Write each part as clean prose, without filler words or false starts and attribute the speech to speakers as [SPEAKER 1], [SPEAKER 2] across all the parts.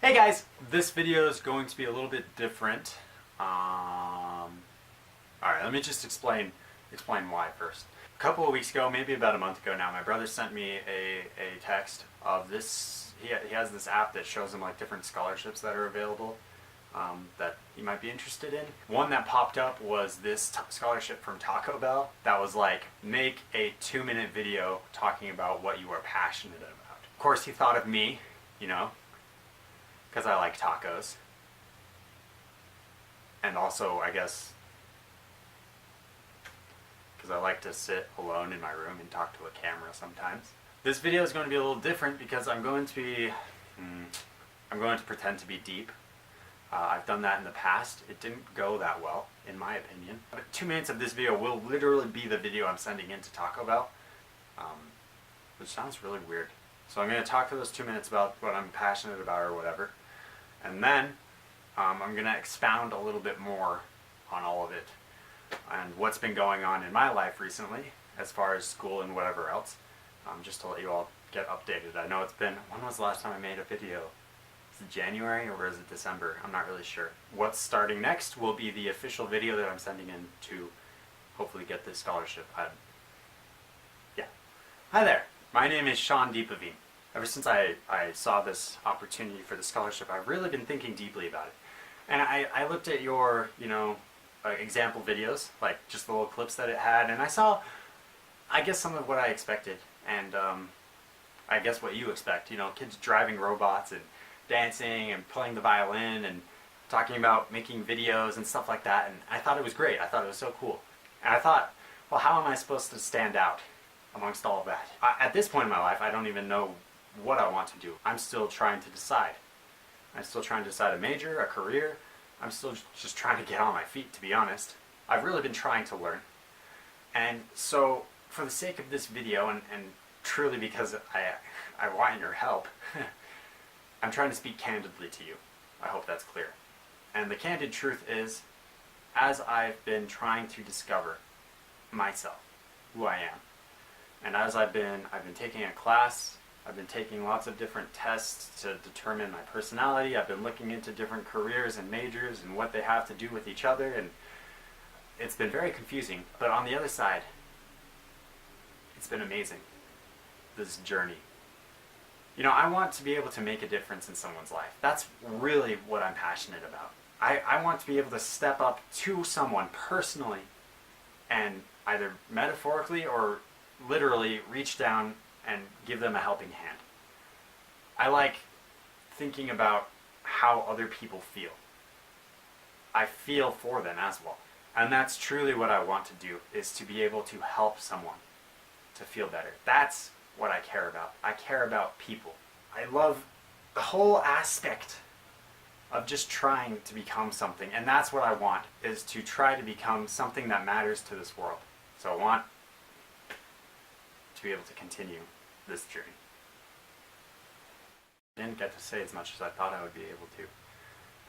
[SPEAKER 1] Hey guys, this video is going to be a little bit different. Alright, let me just explain why first. A couple of weeks ago, maybe about a month ago now, my brother sent me a text of this. He has this app that shows him like different scholarships that are available that he might be interested in. One that popped up was this scholarship from Taco Bell that was like, make a 2-minute video talking about what you are passionate about. Of course, he thought of me, you know, because I like tacos. And also, I guess, because I like to sit alone in my room and talk to a camera sometimes. This video is going to be a little different because I'm going to pretend to be deep. I've done that in the past. It didn't go that well, in my opinion. But 2 minutes of this video will literally be the video I'm sending into Taco Bell, which sounds really weird. So I'm going to talk for those 2 minutes about what I'm passionate about or whatever. And then I'm going to expound a little bit more on all of it and what's been going on in my life recently as far as school and whatever else, just to let you all get updated. I know it's been, when was the last time I made a video? Is it January or is it December? I'm not really sure. What's starting next will be the official video that I'm sending in to hopefully get this scholarship. Yeah. Hi there. My name is Diepeveen. Ever since I saw this opportunity for the scholarship, I've really been thinking deeply about it. And I looked at your, example videos, like just the little clips that it had, and I saw, I guess, some of what I expected, and I guess what you expect, kids driving robots and dancing and playing the violin and talking about making videos and stuff like that, and I thought it was great. I thought it was so cool. And I thought, well, how am I supposed to stand out amongst all of that? At this point in my life, I don't even know what I want to do. I'm still trying to decide. I'm still trying to decide a major, a career. I'm still just trying to get on my feet, to be honest. I've really been trying to learn. And so, for the sake of this video, and truly because I want your help, I'm trying to speak candidly to you. I hope that's clear. And the candid truth is, as I've been trying to discover myself, who I am, and as I've been taking a class, I've been taking lots of different tests to determine my personality. I've been looking into different careers and majors and what they have to do with each other, and it's been very confusing. But on the other side, it's been amazing, this journey. I want to be able to make a difference in someone's life. That's really what I'm passionate about. I want to be able to step up to someone personally and either metaphorically or literally reach down and give them a helping hand. I like thinking about how other people feel. I feel for them as well. And that's truly what I want to do, is to be able to help someone to feel better. That's what I care about. I care about people. I love the whole aspect of just trying to become something. And that's what I want, is to try to become something that matters to this world. So I want to be able to continue this journey. I didn't get to say as much as I thought I would be able to.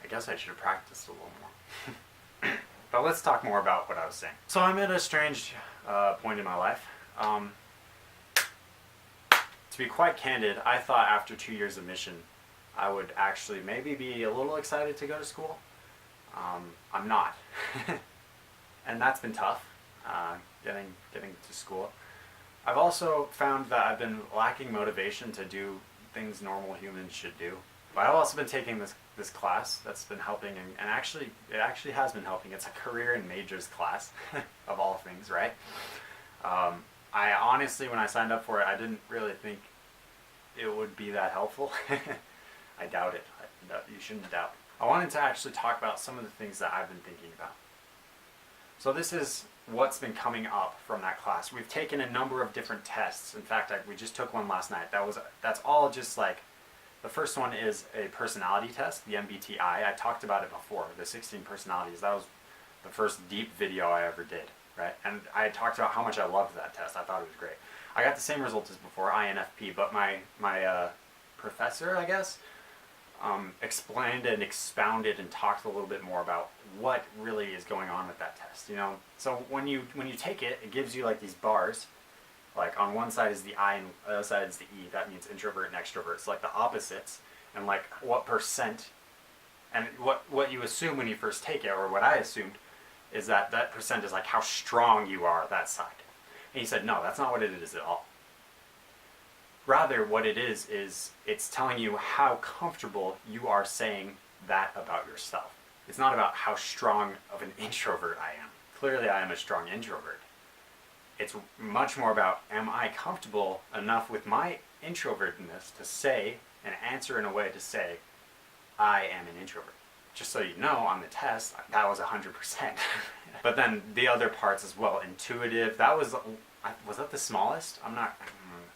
[SPEAKER 1] I guess I should have practiced a little more. But let's talk more about what I was saying. So I'm at a strange point in my life. To be quite candid, I thought after 2 years of mission I would actually maybe be a little excited to go to school. I'm not. And that's been tough, getting to school. I've also found that I've been lacking motivation to do things normal humans should do. But I've also been taking this class that's been helping, and actually, it actually has been helping. It's a career and majors class, of all things, right? I honestly, when I signed up for it, I didn't really think it would be that helpful. I doubt it. You shouldn't doubt. I wanted to actually talk about some of the things that I've been thinking about. So this is what's been coming up from that class. We've taken a number of different tests. In fact, we just took one last night. That's all just like, the first one is a personality test, the MBTI. I talked about it before, the 16 personalities. That was the first deep video I ever did, right? And I talked about how much I loved that test. I thought it was great. I got the same results as before, INFP, but my professor, I guess, explained and expounded and talked a little bit more about what really is going on with that test. So when you take it, it gives you like these bars, Like on one side is the I and the other side is the E. That means introvert and extrovert. It's like the opposites. and like what percent, and what you assume when you first take it, or what I assumed, is that that percent is like how strong you are that side. And he said, no, that's not what it is at all. Rather, what it is it's telling you how comfortable you are saying that about yourself. It's not about how strong of an introvert I am. Clearly, I am a strong introvert. It's much more about, am I comfortable enough with my introvertedness to say and answer in a way to say, I am an introvert. Just so you know, on the test, that was 100%. But then the other parts as well, intuitive, was that the smallest? I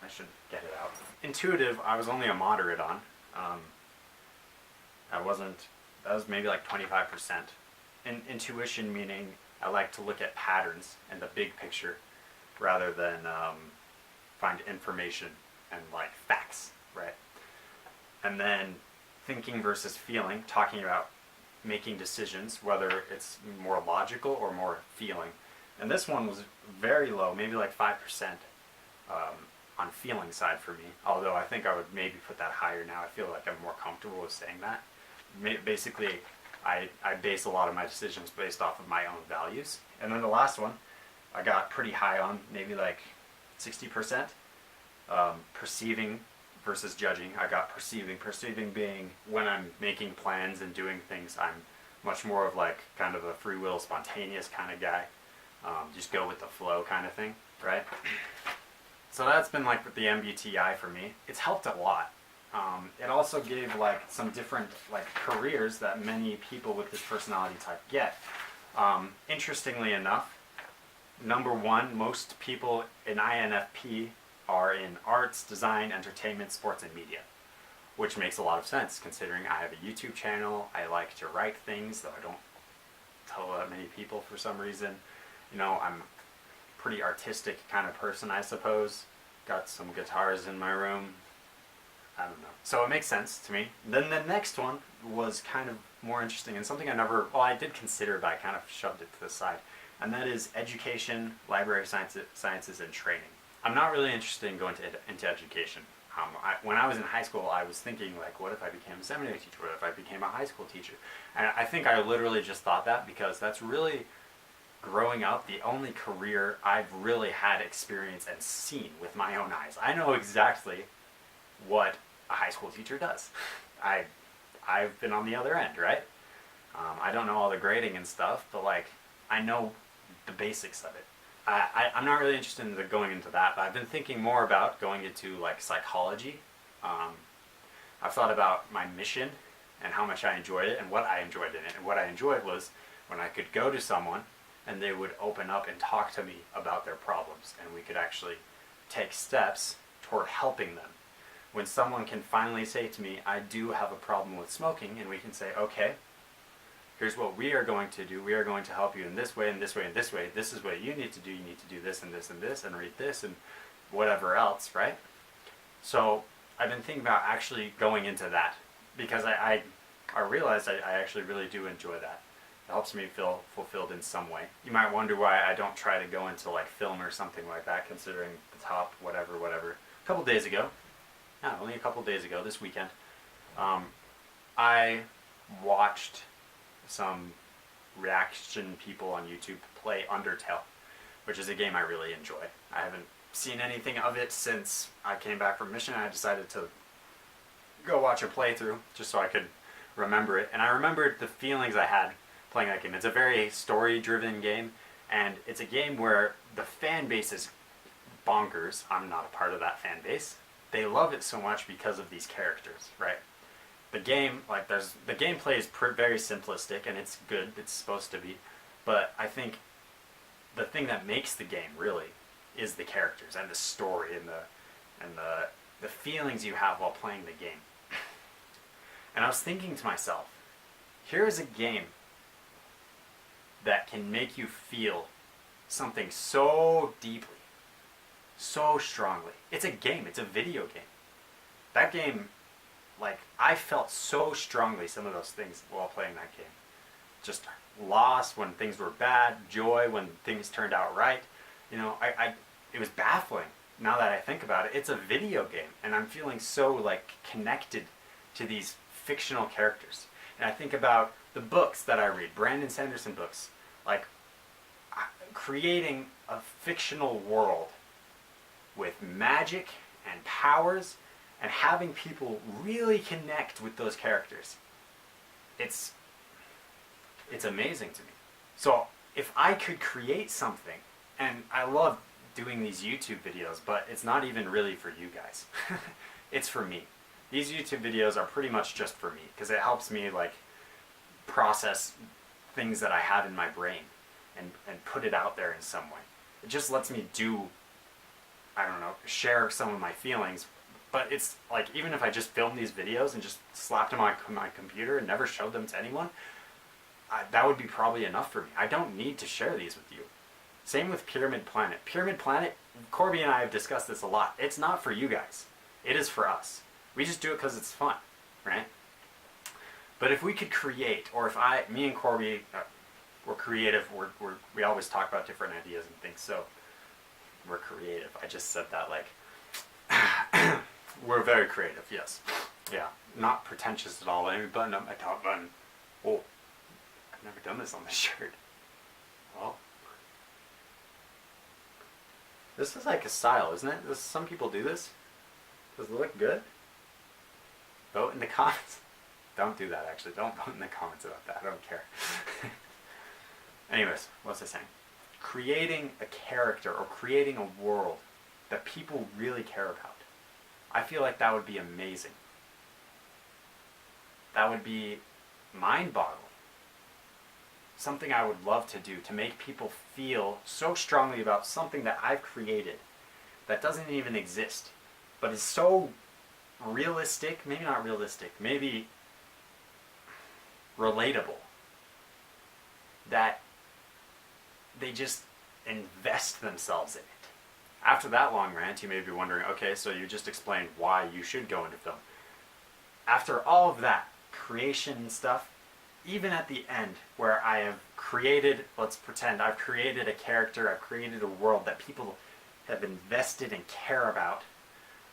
[SPEAKER 1] should get it out. Intuitive, I was only a moderate on. That was maybe like 25%. Intuition meaning I like to look at patterns and the big picture rather than find information and like facts, right? And then thinking versus feeling, talking about making decisions, whether it's more logical or more feeling. And this one was very low, maybe like 5% on feeling side for me. Although I think I would maybe put that higher now. I feel like I'm more comfortable with saying that. Basically, I base a lot of my decisions based off of my own values. And then the last one, I got pretty high on, maybe like 60%. Perceiving versus judging. I got perceiving. Perceiving being when I'm making plans and doing things, I'm much more of like kind of a free will, spontaneous kind of guy. Just go with the flow kind of thing, right? So that's been like with the MBTI for me. It's helped a lot. It also gave like some different like careers that many people with this personality type get. Interestingly enough, number one, most people in INFP are in arts, design, entertainment, sports, and media, which makes a lot of sense considering I have a YouTube channel. I like to write things, though I don't tell that many people for some reason. You know, I'm a pretty artistic kind of person, I suppose. Got some guitars in my room. I don't know. So it makes sense to me. Then the next one was kind of more interesting and something I did consider, but I kind of shoved it to the side. And that is education, library sciences, and training. I'm not really interested in going into education. When I was in high school, I was thinking, like, what if I became a seminary teacher? What if I became a high school teacher? And I think I literally just thought that because that's really, growing up, the only career I've really had experience and seen with my own eyes. I know exactly what a high school teacher does. I've been on the other end, right? I don't know all the grading and stuff, but like, I know the basics of it. I'm not really interested in going into that, but I've been thinking more about going into like psychology. I've thought about my mission and how much I enjoyed it and what I enjoyed in it. And what I enjoyed was when I could go to someone and they would open up and talk to me about their problems, and we could actually take steps toward helping them. When someone can finally say to me, I do have a problem with smoking, and we can say, okay, here's what we are going to do. We are going to help you in this way, and this way, and this way. This is what you need to do. You need to do this, and this, and this, and read this, and whatever else, right? So I've been thinking about actually going into that because I realized I actually really do enjoy that. It helps me feel fulfilled in some way. You might wonder why I don't try to go into like film or something like that, considering the top whatever. A couple days ago, only a couple days ago, this weekend, I watched some reaction people on YouTube play Undertale, which is a game I really enjoy. I haven't seen anything of it since I came back from mission. I decided to go watch a playthrough just so I could remember it. And I remembered the feelings I had playing that game. It's a very story-driven game, and it's a game where the fan base is bonkers. I'm not a part of that fan base. They love it so much because of these characters, right? The game, the gameplay is very simplistic, and it's good. It's supposed to be, but I think the thing that makes the game really is the characters and the story and the feelings you have while playing the game. And I was thinking to myself, here is a game that can make you feel something so deeply, so strongly. It's a game. It's a video game. That game, I felt so strongly some of those things while playing that game. Just loss when things were bad, joy when things turned out right. You know, it was baffling now that I think about it. It's a video game, and I'm feeling so connected to these fictional characters. And I think about the books that I read, Brandon Sanderson books, like creating a fictional world with magic and powers and having people really connect with those characters. It's amazing to me. So if I could create something, and I love doing these YouTube videos, but it's not even really for you guys. It's for me. These YouTube videos are pretty much just for me because it helps me like process things that I have in my brain and put it out there in some way. It just lets me do, I don't know, share some of my feelings. But it's like, even if I just filmed these videos and just slapped them on my computer and never showed them to anyone, that would be probably enough for me. I don't need to share these with you. Same with Pyramid Planet. Pyramid Planet, Corby and I have discussed this a lot. It's not for you guys. It is for us. We just do it because it's fun, right? But if we could create, or if me and Corby, we're creative, we always talk about different ideas and things, so we're creative. I just said that like, we're very creative, yes. Yeah, not pretentious at all. Let me button up my top button. Oh, I've never done this on this shirt. Well, this is like a style, isn't it? Some people do this. Does it look good? Vote in the comments. Don't do that, actually. Don't vote in the comments about that. I don't care. Anyways, what's I saying? Creating a character or creating a world that people really care about. I feel like that would be amazing. That would be mind-boggling. Something I would love to do, to make people feel so strongly about something that I've created that doesn't even exist, but is so realistic, maybe not realistic, maybe relatable, that they just invest themselves in it. After that long rant, you may be wondering, okay, so you just explained why you should go into film. After all of that creation stuff, even at the end where I have created, let's pretend I've created a character, I've created a world that people have invested and care about,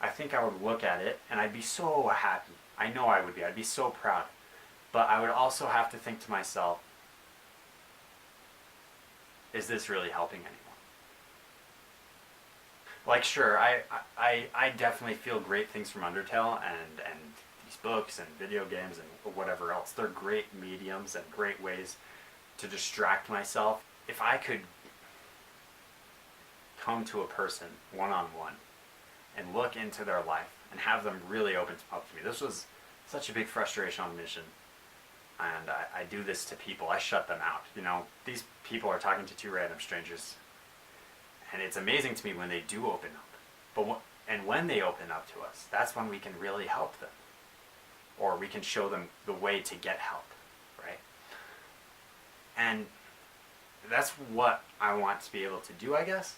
[SPEAKER 1] I think I would look at it and I'd be so happy. I know I would be. I'd be so proud. But I would also have to think to myself, is this really helping anyone? Like, sure, I definitely feel great things from Undertale and these books and video games and whatever else. They're great mediums and great ways to distract myself. If I could come to a person one-on-one and look into their life and have them really open up to me. This was such a big frustration on the mission. And I do this to people. I shut them out. You know, these people are talking to two random strangers. And it's amazing to me when they do open up. But when they open up to us, that's when we can really help them. Or we can show them the way to get help, right? And that's what I want to be able to do, I guess,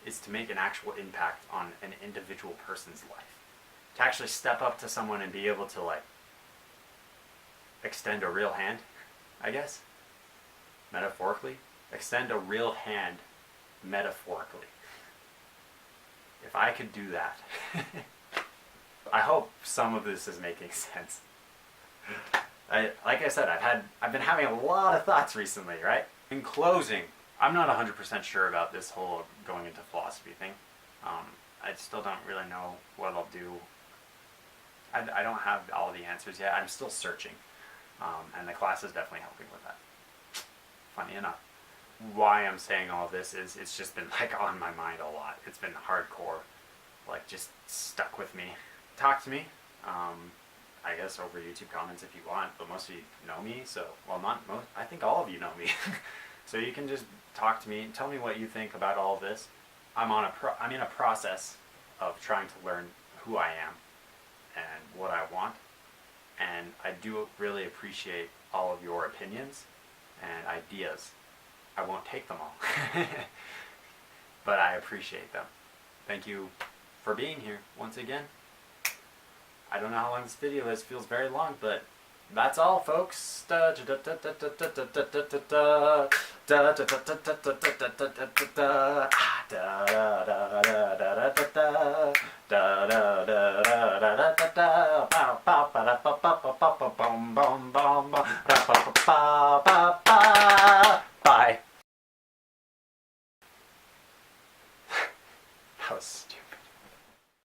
[SPEAKER 1] is to make an actual impact on an individual person's life. To actually step up to someone and be able to, like, extend a real hand, I guess, metaphorically. Extend a real hand metaphorically. If I could do that. I hope some of this is making sense. Like I said, I've been having a lot of thoughts recently, right? In closing, I'm not 100% sure about this whole going into philosophy thing. I still don't really know what I'll do. I don't have all the answers yet. I'm still searching. And the class is definitely helping with that. Funny enough. Why I'm saying all of this is it's just been like on my mind a lot. It's been hardcore, like just stuck with me. Talk to me, I guess over YouTube comments if you want, but most of you know me, so, well, not most, I think all of you know me. So you can just talk to me and tell me what you think about all of this. I'm in a process of trying to learn who I am and what I want, and I do really appreciate all of your opinions and ideas. I won't take them all, but I appreciate them. Thank you for being here once again. I don't know how long this video is. It feels very long, but that's all, folks. Da da da da da da da da. Bow bow ba da ba ba ba ba ba bum bum bum bum. Da ba ba ba ba. Bye. That was stupid.